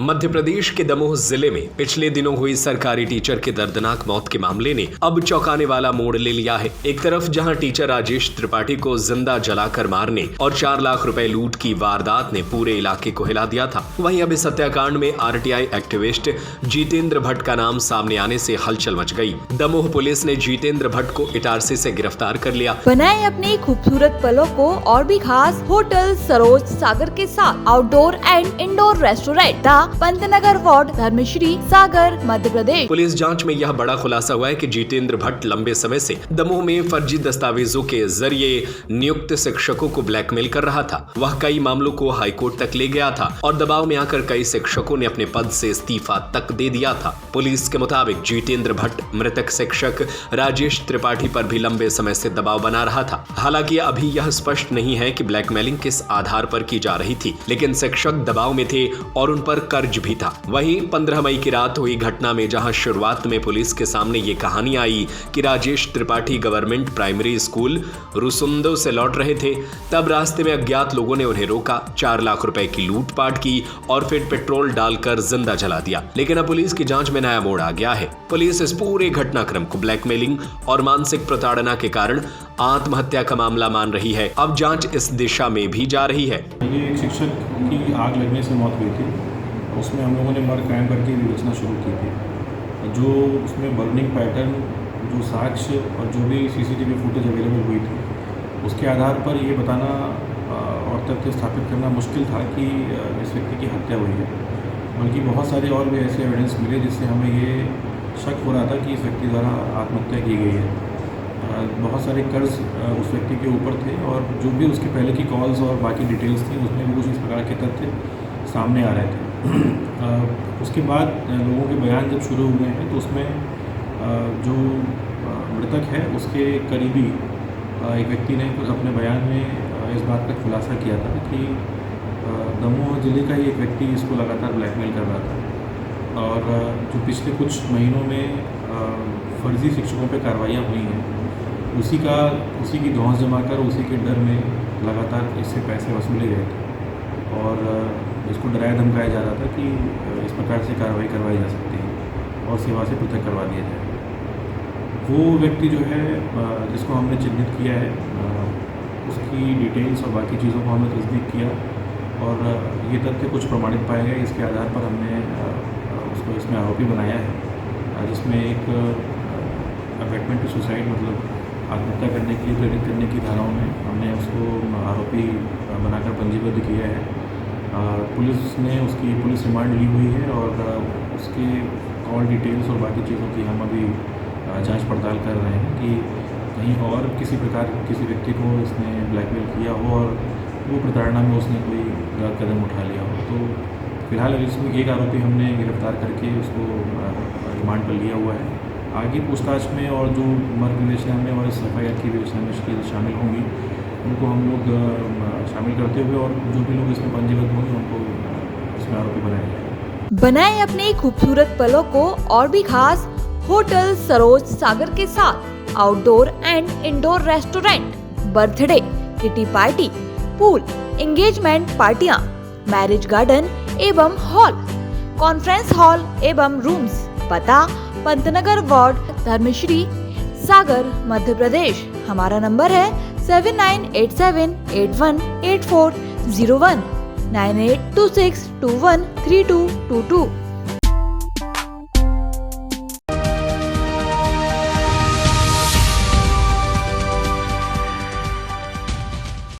मध्य प्रदेश के दमोह जिले में पिछले दिनों हुई सरकारी टीचर के दर्दनाक मौत के मामले ने अब चौंकाने वाला मोड़ ले लिया है। एक तरफ जहां टीचर राजेश त्रिपाठी को जिंदा जलाकर मारने और 4 लाख रुपए लूट की वारदात ने पूरे इलाके को हिला दिया था, वहीं अब इस हत्याकांड में आरटीआई एक्टिविस्ट जितेंद्र भट्ट का नाम सामने आने से हलचल मच गई। दमोह पुलिस ने जितेंद्र भट्ट को इटारसी से गिरफ्तार कर लिया। बनाए अपने खूबसूरत पलों को और भी खास होटल सरोज सागर के साथ outdoor and indoor restaurant Pantnagar ward Dharmashri Sagar Madhya Pradesh. Police जांच में यह बड़ा खुलासा हुआ है कि जितेंद्र भट्ट लंबे समय से दमोह में फर्जी दस्तावेजों के जरिए नियुक्त शिक्षकों को ब्लैकमेल कर रहा था। वह कई मामलों को हाईकोर्ट तक ले गया था और दबाव में आकर कई शिक्षकों ने अपने पद से इस्तीफा तक दे दिया था। पुलिस के मुताबिक जितेंद्र भट्ट मृतक शिक्षक राजेश त्रिपाठी पर भी लंबे समय से दबाव बना रहा था। हालांकि अभी यह स्पष्ट नहीं है कि ब्लैकमेलिंग किस आधार पर की जा रही थी, लेकिन शिक्षक दबाव में थे और उन पर कर्ज भी था। वहीं 15 मई की रात हुई घटना में जहां शुरुआत में पुलिस के सामने ये कहानी आई कि Rajesh Tripathi government primary school रुसुंदो से लौट रहे थे, तब रास्ते में अज्ञात लोगों ने उन्हें रोका, 4 लाख रुपए की लूटपाट की और फिर पेट्रोल डालकर जिंदा जला दिया। लेकिन अब पुलिस की जांच में नया मोड़ आ गया है। पुलिस इस पूरे घटनाक्रम को ब्लैकमेलिंग और मानसिक प्रताड़ना के कारण आत्महत्या का मामला मान रही है। अब जांच इस दिशा में भी जा रही है। ये एक शिक्षक की आग लगने से मौत हुई थी। उसमें हम लोगों ने मर्ग कायम करके विवेचना शुरू की थी। जो उसमें बर्निंग पैटर्न, जो साक्ष्य और जो भी सीसीटीवी फुटेज अवेलेबल हुई थी, उसके आधार पर ये बताना और तथ्य स्थापित करना मुश्किल था कि इस व्यक्ति की हत्या हुई है। बल्कि बहुत सारे और भी ऐसे एविडेंस मिले जिससे हमें ये शक हो रहा था कि इस व्यक्ति द्वारा आत्महत्या की गई है। बहुत सारे कर्ज उस व्यक्ति के ऊपर थे और जो भी उसके पहले की कॉल्स और बाकी डिटेल्स थी उसमें भी कुछ इस प्रकार के तथ्य सामने आ रहे थे। उसके बाद लोगों के बयान जब शुरू हुए हैं तो उसमें जो मृतक है उसके करीबी एक व्यक्ति ने कुछ अपने बयान में इस बात का खुलासा किया था कि दमोह जिले का ही एक व्यक्ति इसको लगातार ब्लैकमेल कर रहा था और जो पिछले कुछ महीनों में फर्जी शिक्षकों पर कार्रवाइयाँ हुई हैं उसी की धौंस जमाकर उसी के डर में लगातार इससे पैसे वसूले गए थे और इसको डराया धमकाया जा रहा था कि इस प्रकार से कार्रवाई करवाई जा सकती है और सेवा से पृथक करवा दिया जाए। वो व्यक्ति जो है जिसको हमने चिन्हित किया है, उसकी डिटेल्स और बाकी चीज़ों को हमने तस्दीक किया और ये तथ्य कुछ प्रमाणित पाए गए। इसके आधार पर हमने उसको इसमें आरोपी बनाया है, जिसमें एक अबेटमेंट टू सुसाइड मतलब आत्महत्या करने के लिए प्रेरित करने की धाराओं में हमने उसको आरोपी बनाकर पंजीबद्ध किया है। पुलिस ने उसकी पुलिस रिमांड ली हुई है और उसके कॉल डिटेल्स और बाकी चीज़ों की हम अभी जांच पड़ताल कर रहे हैं कि कहीं और किसी प्रकार किसी व्यक्ति को इसने ब्लैकमेल किया हो और वो प्रताड़ना में उसने कोई गलत कदम उठा लिया हो। तो फिलहाल इसमें एक आरोपी हमने गिरफ्तार करके उसको रिमांड पर लिया हुआ है। आगे पूछताछ में और जो मर्ग विवेचना में और इस एफआईआर की विवेचना में शामिल होंगी उनको हम लोग शामिल करते हुए और जो भी लोग इसमें पंजीबद्ध होंगे उनको इसमें आरोपी बनाएंगे। बनाए अपने खूबसूरत पलों को और भी खास होटल सरोज सागर के साथ outdoor and indoor restaurant, birthday, kitty party, pool, engagement पार्टियां, मैरिज गार्डन एवं हॉल, कॉन्फ्रेंस हॉल एवं रूम्स। पता पंतनगर वार्ड धर्मश्री सागर मध्य प्रदेश। हमारा नंबर है 7987818401 9826213222।